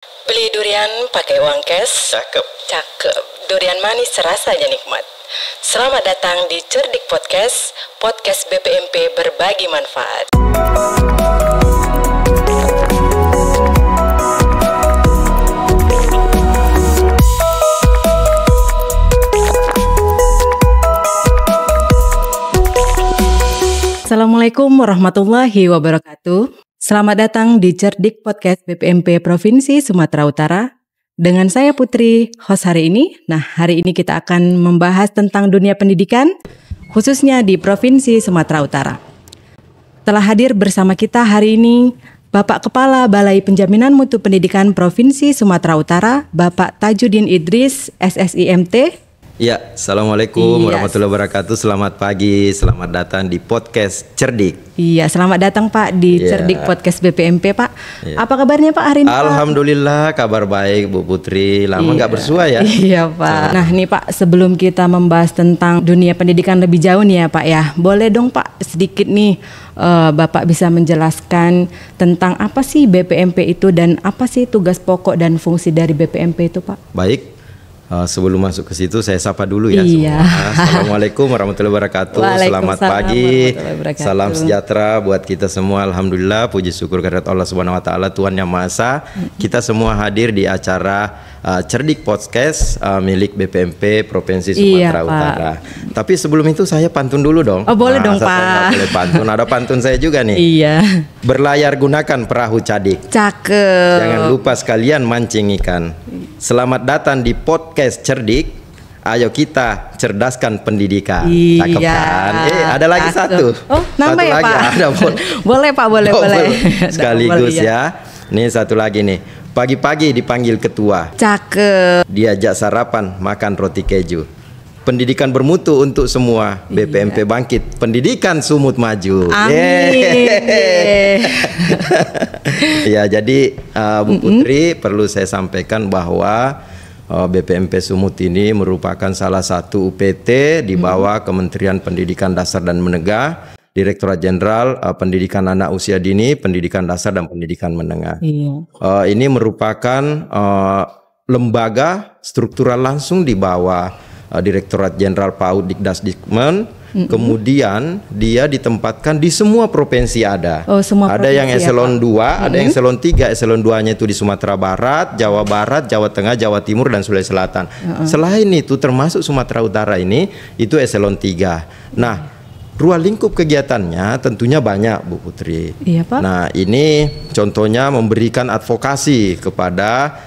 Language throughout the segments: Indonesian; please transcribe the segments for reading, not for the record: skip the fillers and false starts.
Beli durian pakai uang cash. Cakep. Cakep. Durian manis rasanya nikmat. Selamat datang di Cerdik Podcast, podcast BPMP berbagi manfaat. Assalamualaikum warahmatullahi wabarakatuh. Selamat datang di Cerdik Podcast BPMP Provinsi Sumatera Utara. Dengan saya Putri, host hari ini. Nah, hari ini kita akan membahas tentang dunia pendidikan, khususnya di Provinsi Sumatera Utara. Telah hadir bersama kita hari ini Bapak Kepala Balai Penjaminan Mutu Pendidikan Provinsi Sumatera Utara, Bapak Tajudin Idris, SSIMT. Ya, Assalamualaikum warahmatullahi wabarakatuh. Selamat pagi, selamat datang di podcast Cerdik. Iya, selamat datang Pak di Cerdik Podcast BPMP Pak. Apa kabarnya Pak hari ini? Alhamdulillah, kabar baik Bu Putri. Lama nggak bersua ya. Iya Pak. Nah nih Pak, sebelum kita membahas tentang dunia pendidikan lebih jauh nih ya Pak ya, boleh dong Pak sedikit nih Bapak bisa menjelaskan tentang apa sih BPMP itu dan apa sih tugas pokok dan fungsi dari BPMP itu Pak? Baik. Sebelum masuk ke situ saya sapa dulu ya semua. Assalamualaikum warahmatullahi wabarakatuh. Selamat pagi. Salam sejahtera buat kita semua. Alhamdulillah, puji syukur kehadirat Allah Subhanahu wa taala, Tuhan Yang Maha Esa. Kita semua hadir di acara Cerdik Podcast milik BPMP Provinsi Sumatera Utara. Tapi sebelum itu saya pantun dulu dong. Oh, boleh dong Pak. Boleh pantun. Ada pantun saya juga nih. Iya. Berlayar gunakan perahu cadik. Cakep. Jangan lupa sekalian mancing ikan. Selamat datang di podcast Cerdik. Ayo kita cerdaskan pendidikan. Iya. Cakep kan? Ada lagi satu. Oh, nambah ya Pak? Ada, boleh Pak, boleh. Sekaligus ya. Nih satu lagi nih. Pagi-pagi dipanggil ketua. Cakep. Diajak sarapan makan roti keju. Pendidikan bermutu untuk semua. BPMP bangkit. Pendidikan sumut maju. Amin. Ya, jadi Bu Putri perlu saya sampaikan bahwa BPMP Sumut ini merupakan salah satu UPT di bawah Kementerian Pendidikan Dasar dan Menengah, Direktorat Jenderal Pendidikan Anak Usia Dini, Pendidikan Dasar dan Pendidikan Menengah. Ini merupakan lembaga struktural langsung di bawah Direktorat Jenderal PAUD Dikdasdikmen. Kemudian dia ditempatkan di semua provinsi ada. Ada yang eselon 2, ada yang eselon 3. Eselon 2-nya itu di Sumatera Barat, Jawa Tengah, Jawa Timur dan Sulawesi Selatan. Selain itu termasuk Sumatera Utara ini itu eselon 3. Nah, ruang lingkup kegiatannya tentunya banyak Bu Putri. Iya Pak. Nah, ini contohnya memberikan advokasi kepada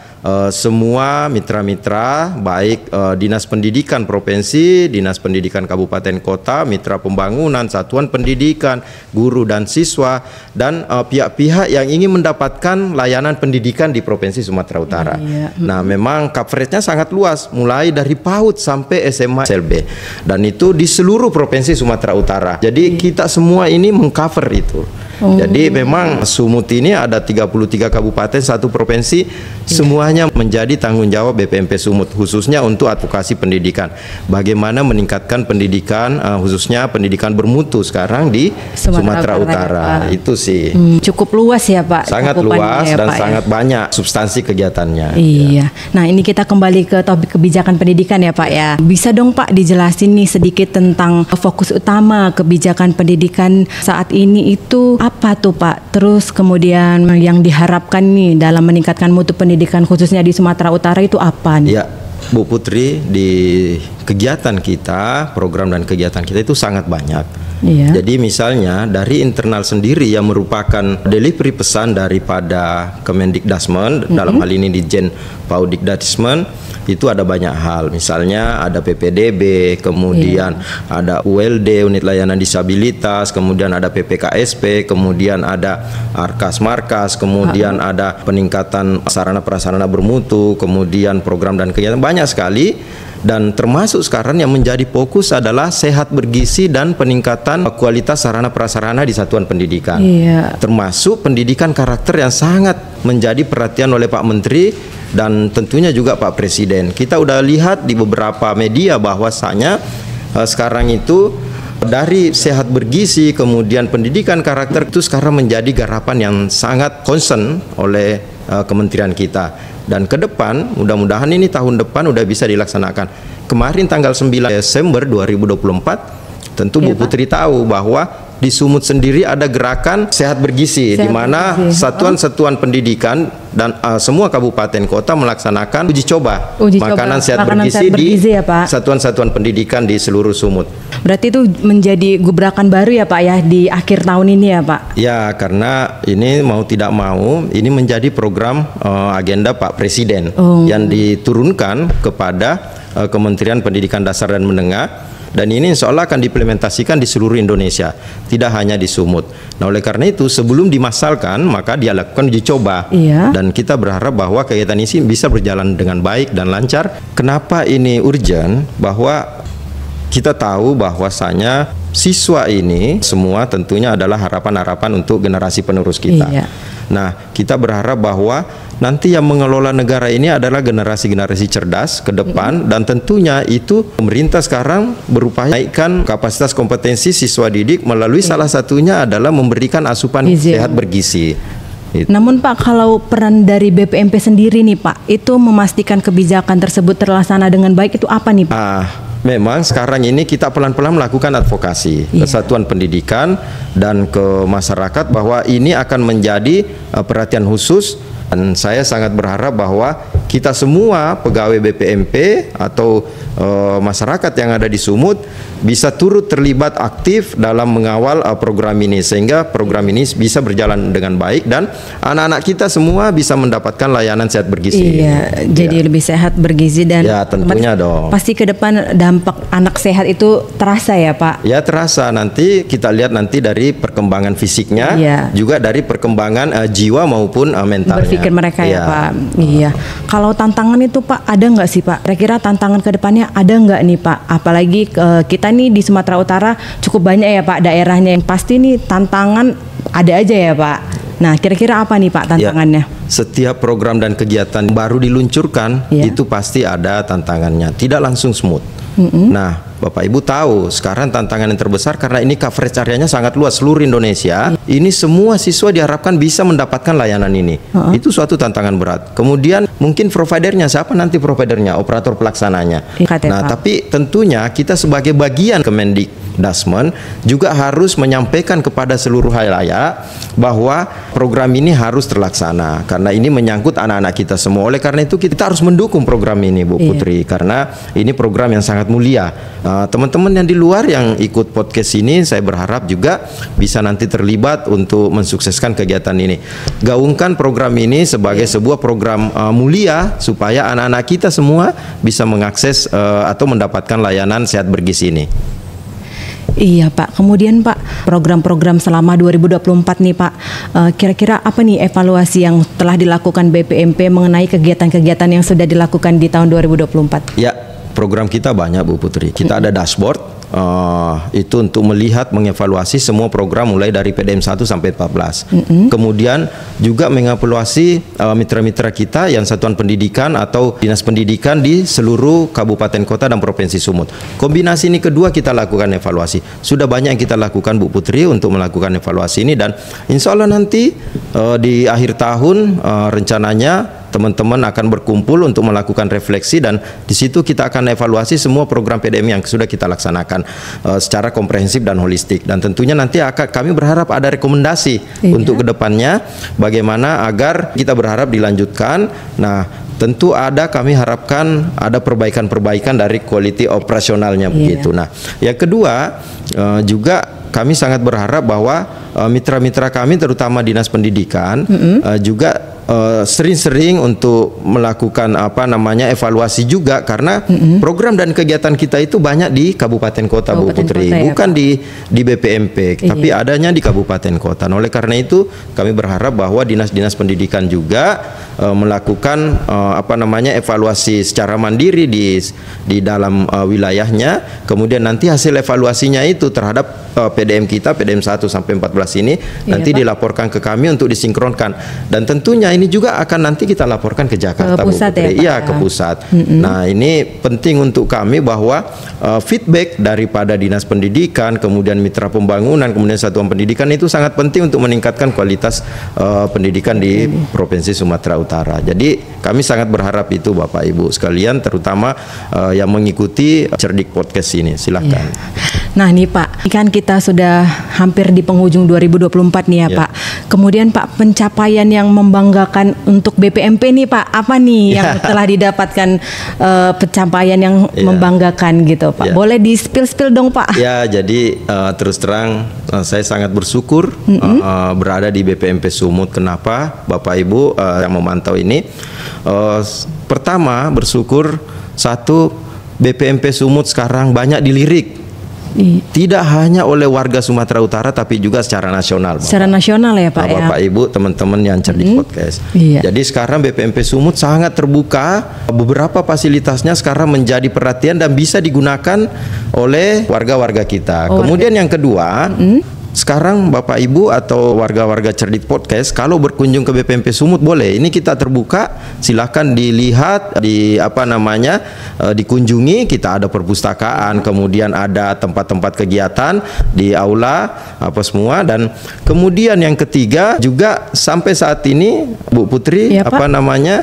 semua mitra-mitra, baik Dinas Pendidikan Provinsi, Dinas Pendidikan Kabupaten Kota, Mitra Pembangunan, Satuan Pendidikan, guru dan siswa, dan pihak-pihak yang ingin mendapatkan layanan pendidikan di Provinsi Sumatera Utara. Nah, memang coveragenya sangat luas, mulai dari PAUD sampai SMA SLB, dan itu di seluruh Provinsi Sumatera Utara. Jadi kita semua ini mengcover itu. Jadi memang Sumut ini ada 33 kabupaten, satu provinsi, semuanya menjadi tanggung jawab BPMP Sumut, khususnya untuk advokasi pendidikan. Bagaimana meningkatkan pendidikan, khususnya pendidikan bermutu sekarang di Sumatera Utara. Itu sih. Cukup luas ya Pak. Sangat luas ya, dan Pak, sangat banyak substansi kegiatannya. Iya. Nah, ini kita kembali ke topik kebijakan pendidikan ya Pak ya. Bisa dong Pak dijelasin nih sedikit tentang fokus utama kebijakan pendidikan saat ini itu apa tuh Pak? Terus kemudian yang diharapkan nih dalam meningkatkan mutu pendidikan khususnya di Sumatera Utara itu apa nih? Ya, Bu Putri, di kegiatan kita, program dan kegiatan kita itu sangat banyak. Jadi misalnya dari internal sendiri yang merupakan delivery pesan daripada Kemendikdasmen, dalam hal ini Ditjen PAUD Dikdasdikmen, itu ada banyak hal. Misalnya ada PPDB, kemudian ada ULD, unit layanan disabilitas, kemudian ada PPKSP, kemudian ada Arkas Markas, kemudian ada peningkatan sarana prasarana bermutu, kemudian program dan kegiatan banyak sekali. Dan termasuk sekarang yang menjadi fokus adalah sehat bergizi dan peningkatan kualitas sarana prasarana di satuan pendidikan. Termasuk pendidikan karakter yang sangat menjadi perhatian oleh Pak Menteri dan tentunya juga Pak Presiden. Kita udah lihat di beberapa media bahwasanya sekarang itu dari sehat bergizi kemudian pendidikan karakter itu sekarang menjadi garapan yang sangat concern oleh kementerian kita. Dan ke depan, mudah-mudahan ini tahun depan udah bisa dilaksanakan. Kemarin tanggal 9 Desember 2024, tentu Bu Putri tahu bahwa di Sumut sendiri ada gerakan sehat bergizi, di mana satuan-satuan pendidikan dan semua kabupaten kota melaksanakan uji coba makanan sehat bergizi di satuan-satuan pendidikan di seluruh Sumut. Berarti itu menjadi gebrakan baru ya Pak ya di akhir tahun ini ya Pak? Ya, karena ini mau tidak mau ini menjadi program agenda Pak Presiden yang diturunkan kepada Kementerian Pendidikan Dasar dan Menengah. Dan ini insya Allah akan diimplementasikan di seluruh Indonesia, tidak hanya di Sumut. Nah, oleh karena itu sebelum dimasalkan maka dia lakukan uji coba. Dan kita berharap bahwa kegiatan ini bisa berjalan dengan baik dan lancar. Kenapa ini urgent? Bahwa kita tahu bahwasanya siswa ini semua tentunya adalah harapan-harapan untuk generasi penerus kita. Nah, kita berharap bahwa nanti yang mengelola negara ini adalah generasi-generasi cerdas ke depan, dan tentunya itu pemerintah sekarang berupaya naikkan kapasitas kompetensi siswa didik melalui salah satunya adalah memberikan asupan sehat bergizi. Namun Pak, kalau peran dari BPMP sendiri nih Pak, itu memastikan kebijakan tersebut terlaksana dengan baik itu apa nih Pak? Memang sekarang ini kita pelan-pelan melakukan advokasi ke satuan pendidikan dan ke masyarakat bahwa ini akan menjadi perhatian khusus. Dan saya sangat berharap bahwa kita semua pegawai BPMP atau masyarakat yang ada di Sumut bisa turut terlibat aktif dalam mengawal program ini, sehingga program ini bisa berjalan dengan baik dan anak-anak kita semua bisa mendapatkan layanan sehat bergizi. Jadi lebih sehat bergizi dan tentunya dong. Pasti ke depan dampak anak sehat itu terasa ya Pak? Ya, terasa. Nanti kita lihat nanti dari perkembangan fisiknya, juga dari perkembangan jiwa maupun mentalnya. Berpikir mereka ya Pak. Kalau tantangan itu Pak, ada nggak sih Pak? Kira-kira tantangan ke depannya ada nggak nih Pak? Apalagi kita nih di Sumatera Utara cukup banyak ya Pak daerahnya, yang pasti nih tantangan ada aja ya Pak. Nah, kira-kira apa nih Pak tantangannya? Setiap program dan kegiatan baru diluncurkan itu pasti ada tantangannya, tidak langsung smooth. Nah, Bapak Ibu tahu sekarang tantangan yang terbesar karena ini coverage areanya sangat luas seluruh Indonesia. Ini semua siswa diharapkan bisa mendapatkan layanan ini. Itu suatu tantangan berat. Kemudian mungkin providernya, siapa nanti providernya, operator pelaksananya. Nah, tapi tentunya kita sebagai bagian Kemendikdasmen juga harus menyampaikan kepada seluruh halayak bahwa program ini harus terlaksana karena ini menyangkut anak-anak kita semua. Oleh karena itu kita harus mendukung program ini, Bu Putri, karena ini program yang sangat mulia. Teman-teman yang di luar yang ikut podcast ini, saya berharap juga bisa nanti terlibat untuk mensukseskan kegiatan ini. Gaungkan program ini sebagai sebuah program mulia supaya anak-anak kita semua bisa mengakses atau mendapatkan layanan sehat bergizi ini. Iya Pak, kemudian Pak, program-program selama 2024 nih Pak, kira-kira apa nih evaluasi yang telah dilakukan BPMP mengenai kegiatan-kegiatan yang sudah dilakukan di tahun 2024? Ya, program kita banyak Bu Putri. Kita ada dashboard itu untuk melihat, mengevaluasi semua program mulai dari PDM 1 sampai 14. Kemudian juga mengevaluasi mitra-mitra kita yang satuan pendidikan atau dinas pendidikan di seluruh kabupaten kota dan provinsi Sumut. Kombinasi ini kedua kita lakukan evaluasi. Sudah banyak yang kita lakukan Bu Putri untuk melakukan evaluasi ini, dan insya Allah nanti di akhir tahun rencananya teman-teman akan berkumpul untuk melakukan refleksi, dan di situ kita akan evaluasi semua program PDM yang sudah kita laksanakan secara komprehensif dan holistik. Dan tentunya nanti kami berharap ada rekomendasi untuk kedepannya bagaimana agar kita berharap dilanjutkan. Nah, tentu kami harapkan ada perbaikan-perbaikan dari quality operasionalnya begitu. Nah, yang kedua juga kami sangat berharap bahwa mitra-mitra kami terutama dinas pendidikan juga sering-sering untuk melakukan evaluasi juga, karena program dan kegiatan kita itu banyak di kabupaten kota, Bu Putri, bukan di BPMP, tapi adanya di kabupaten kota. Oleh karena itu kami berharap bahwa dinas-dinas pendidikan juga melakukan evaluasi secara mandiri di dalam wilayahnya, kemudian nanti hasil evaluasinya itu terhadap PDM kita, PDM 1 sampai 14 ini nanti dilaporkan ke kami untuk disinkronkan. Dan tentunya ini juga akan nanti kita laporkan ke Jakarta, ke pusat, Bu Putri. Iya, ke pusat. Nah, ini penting untuk kami bahwa feedback daripada Dinas Pendidikan, kemudian Mitra Pembangunan, kemudian Satuan Pendidikan itu sangat penting untuk meningkatkan kualitas pendidikan di Provinsi Sumatera Utara. Jadi kami sangat berharap itu Bapak Ibu sekalian, terutama yang mengikuti Cerdik Podcast ini. Silakan. Nah nih Pak, kan kita sudah hampir di penghujung 2024 nih ya Pak. Kemudian Pak, pencapaian yang membanggakan untuk BPMP nih Pak, apa nih yang telah didapatkan pencapaian yang membanggakan gitu Pak? Boleh di spill dong Pak? Ya, jadi terus terang saya sangat bersyukur berada di BPMP Sumut. Kenapa Bapak Ibu yang memantau ini? Pertama bersyukur, satu, BPMP Sumut sekarang banyak dilirik. Tidak hanya oleh warga Sumatera Utara tapi juga secara nasional. Secara nasional ya Pak. Bapak Ibu, teman-teman yang Cerdik Podcast. Jadi sekarang BPMP Sumut sangat terbuka. Beberapa fasilitasnya sekarang menjadi perhatian dan bisa digunakan oleh warga-warga kita. Kemudian yang kedua, sekarang Bapak Ibu atau warga-warga Cerdik Podcast kalau berkunjung ke BPMP Sumut boleh. Ini kita terbuka, silakan dilihat, dikunjungi. Kita ada perpustakaan, kemudian ada tempat-tempat kegiatan di aula apa semua. Dan kemudian yang ketiga juga sampai saat ini Bu Putri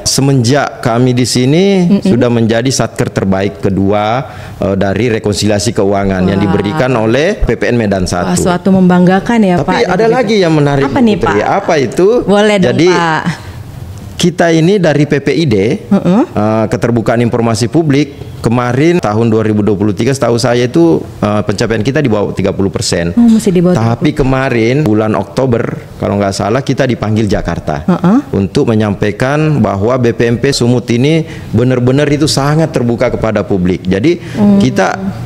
semenjak kami di sini sudah menjadi satker terbaik kedua dari rekonsiliasi keuangan yang diberikan oleh PPN Medan 1. Suatu membanggakan ya Pak. Tapi ada lagi yang menarik apa nih Putri. Pak? Apa itu? Boleh dong Jadi, Pak. Kita ini dari PPID, Keterbukaan Informasi Publik, kemarin tahun 2023 setahu saya itu pencapaian kita di bawah 30%. Masih di bawah. Tapi kemarin bulan Oktober kalau nggak salah kita dipanggil Jakarta untuk menyampaikan bahwa BPMP Sumut ini benar-benar itu sangat terbuka kepada publik. Jadi kita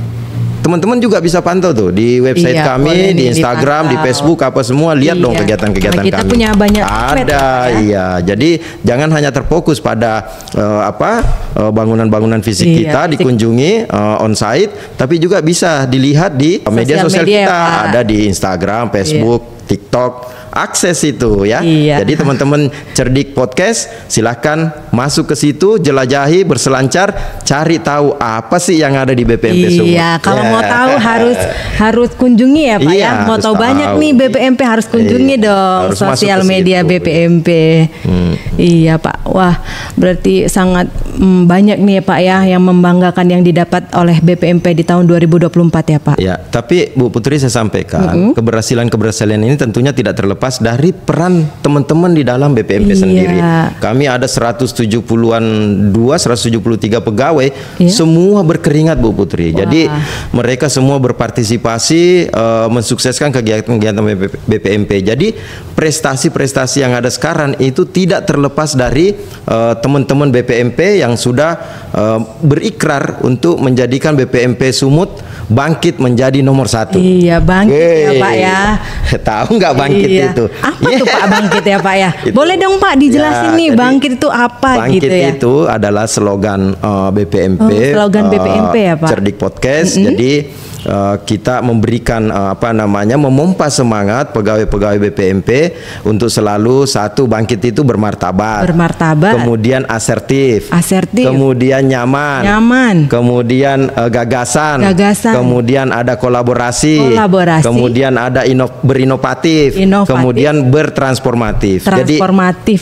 teman-teman juga bisa pantau tuh di website kami, di Instagram, di Facebook apa semua, lihat dong kegiatan-kegiatan kami. Kita punya banyak Jadi jangan hanya terfokus pada bangunan-bangunan fisik kita dikunjungi on-site, tapi juga bisa dilihat di media sosial kita, ada di Instagram, Facebook, TikTok. Akses itu ya. Jadi teman-teman Cerdik Podcast silahkan masuk ke situ, jelajahi, berselancar, cari tahu apa sih yang ada di BPMP Sumut. Kalau mau tahu harus kunjungi ya Pak ya. Mau tahu banyak nih BPMP harus kunjungi dong sosial media BPMP. Iya Pak. Wah, berarti sangat banyak nih ya Pak ya yang membanggakan yang didapat oleh BPMP di tahun 2024 ya Pak. Ya, tapi Bu Putri saya sampaikan, keberhasilan ini tentunya tidak terlepas dari peran teman-teman di dalam BPMP sendiri. Kami ada 173 pegawai, semua berkeringat Bu Putri. Jadi mereka semua berpartisipasi mensukseskan kegiatan BPMP. Jadi prestasi-prestasi yang ada sekarang itu tidak terlepas dari teman-teman BPMP yang sudah berikrar untuk menjadikan BPMP Sumut bangkit menjadi nomor 1. Iya, bangkit ya Pak ya. Tahu nggak bangkit itu? Apa tuh Pak bangkit ya Pak ya? Boleh dong Pak dijelasin nih bangkit itu apa bangkit gitu ya? Bangkit itu adalah slogan BPMP. Slogan BPMP ya Pak. Cerdik Podcast. Jadi kita memberikan memompa semangat pegawai-pegawai BPMP untuk selalu satu, bangkit itu bermartabat, kemudian asertif, kemudian nyaman, kemudian gagasan, kemudian ada kolaborasi, kemudian ada berinovatif, kemudian bertransformatif.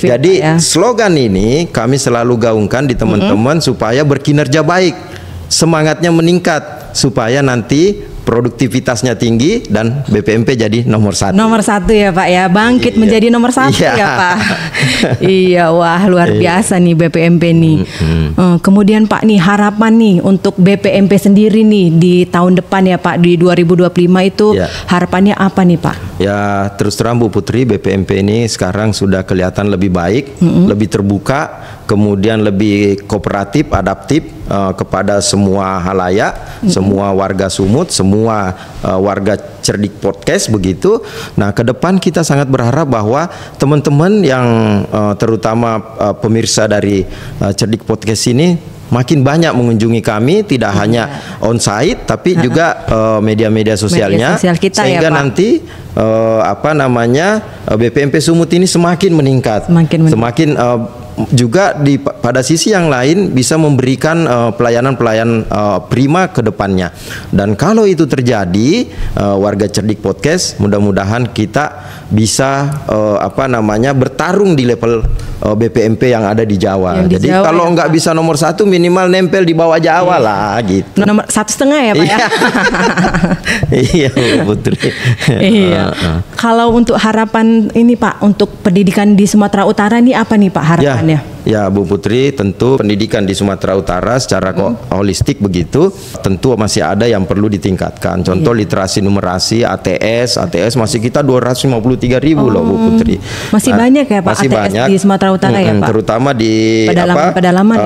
Jadi slogan ini kami selalu gaungkan di teman-teman supaya berkinerja baik, semangatnya meningkat, supaya nanti produktivitasnya tinggi dan BPMP jadi nomor 1. Nomor 1 ya Pak ya, bangkit menjadi nomor 1 ya Pak. Iya, wah luar biasa nih BPMP nih. Kemudian Pak nih harapan nih untuk BPMP sendiri nih di tahun depan ya Pak, di 2025 itu harapannya apa nih Pak? Ya terus terang Bu Putri, BPMP ini sekarang sudah kelihatan lebih baik, lebih terbuka, kemudian lebih kooperatif, adaptif kepada semua halayak, semua warga Sumut, semua warga Cerdik Podcast begitu. Nah, ke depan kita sangat berharap bahwa teman-teman yang terutama pemirsa dari Cerdik Podcast ini makin banyak mengunjungi kami, tidak hanya on-site tapi juga media-media sosialnya, sosial kita, sehingga ya, Pak. nanti BPMP Sumut ini semakin meningkat, semakin juga pada sisi yang lain bisa memberikan pelayanan-pelayanan prima ke depannya. Dan kalau itu terjadi, warga Cerdik Podcast, mudah-mudahan kita bisa bertarung di level BPMP yang ada di Jawa. Jadi kalau nggak bisa nomor 1, minimal nempel di bawah Jawa lah gitu. Nomor 1,5 ya, Pak ya. Iya, Putri. Iya. Kalau untuk harapan ini, Pak, untuk pendidikan di Sumatera Utara ini apa nih, Pak, harapannya? Ya, Bu Putri, tentu pendidikan di Sumatera Utara secara holistik begitu, tentu masih ada yang perlu ditingkatkan. Contoh literasi numerasi, ATS masih kita 253.000 loh, Bu Putri. Masih banyak ya, Pak, masih ATS banyak di Sumatera Utara ya, Pak? Terutama di pedalaman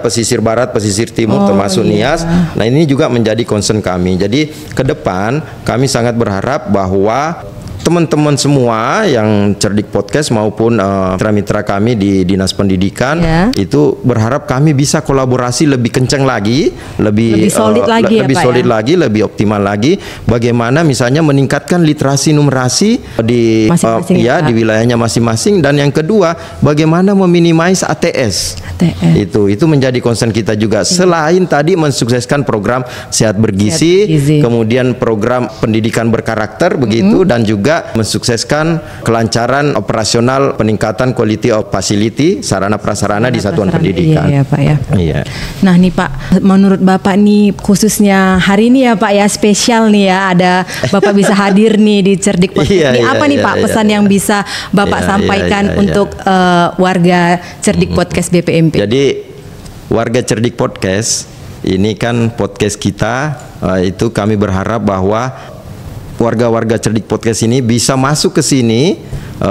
pesisir barat, pesisir timur, termasuk Nias. Nah, ini juga menjadi concern kami. Jadi ke depan kami sangat berharap bahwa teman-teman semua yang Cerdik Podcast maupun mitra-mitra kami di Dinas Pendidikan itu berharap kami bisa kolaborasi lebih kencang lagi, lebih solid lagi, lebih optimal lagi. Bagaimana misalnya meningkatkan literasi numerasi di di wilayahnya masing-masing, dan yang kedua bagaimana meminimais ATS. Itu menjadi concern kita juga. Selain tadi mensukseskan program Sehat Bergizi, kemudian program pendidikan berkarakter begitu, dan juga mensukseskan kelancaran operasional peningkatan quality of facility sarana prasarana di satuan pendidikan. Iya, Pak ya. Iya. Nah nih Pak, menurut Bapak nih khususnya hari ini ya Pak ya, spesial nih ya, ada Bapak bisa hadir nih di Cerdik Podcast. Apa nih Pak pesan yang bisa Bapak sampaikan untuk warga Cerdik Podcast BPMP? Jadi warga Cerdik Podcast ini kan podcast kita, itu kami berharap bahwa warga-warga Cerdik Podcast ini bisa masuk ke sini,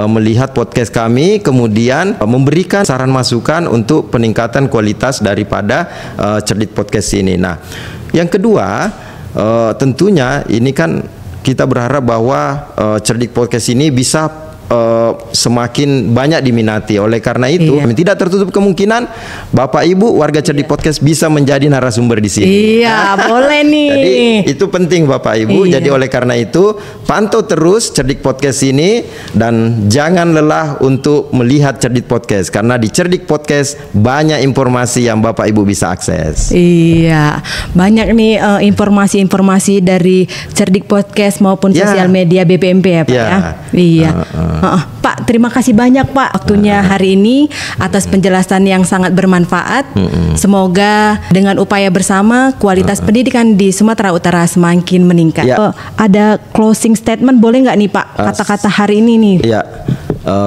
melihat podcast kami, kemudian memberikan saran masukan untuk peningkatan kualitas daripada Cerdik Podcast ini. Nah, yang kedua, tentunya ini kan kita berharap bahwa Cerdik Podcast ini bisa semakin banyak diminati. Oleh karena itu, tidak tertutup kemungkinan Bapak Ibu warga Cerdik Podcast bisa menjadi narasumber di sini. Iya, boleh nih. Jadi itu penting Bapak Ibu. Jadi oleh karena itu pantau terus Cerdik Podcast ini dan jangan lelah untuk melihat Cerdik Podcast, karena di Cerdik Podcast banyak informasi yang Bapak Ibu bisa akses. Iya, banyak nih informasi-informasi dari Cerdik Podcast maupun sosial media BPMP ya Pak ya. Iya. Pak, terima kasih banyak Pak waktunya hari ini atas penjelasan yang sangat bermanfaat. Semoga dengan upaya bersama kualitas pendidikan di Sumatera Utara semakin meningkat. Ada closing statement boleh nggak nih Pak, kata-kata hari ini nih? Iya,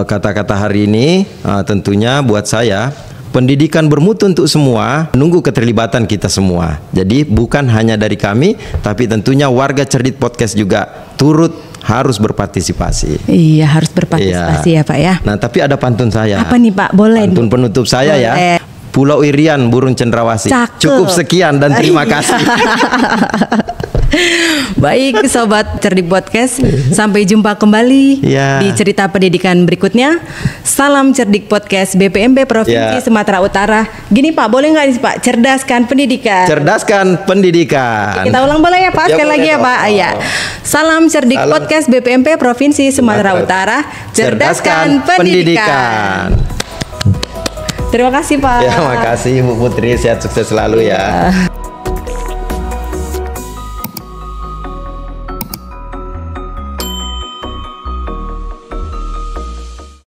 kata-kata hari ini tentunya buat saya, pendidikan bermutu untuk semua, menunggu keterlibatan kita semua. Jadi bukan hanya dari kami, tapi tentunya warga Cerdik Podcast juga turut harus berpartisipasi. Iya, harus berpartisipasi ya Pak ya. Nah, tapi ada pantun saya. Apa nih Pak? Boleh. Pantun penutup saya ya. Pulau Irian, burung cendrawasih. Cukup sekian dan terima kasih. Baik Sobat Cerdik Podcast, sampai jumpa kembali di cerita pendidikan berikutnya. Salam Cerdik Podcast BPMP Provinsi Sumatera Utara. Gini Pak, boleh nggak nih Pak, cerdaskan pendidikan. Cerdaskan pendidikan. Kita ulang boleh ya Pak, sekali lagi ya Pak. Ya. Salam Cerdik Podcast BPMP Provinsi Sumatera Utara. Cerdaskan pendidikan. Terima kasih Pak. Ya, makasih Bu Putri, sehat sukses selalu ya.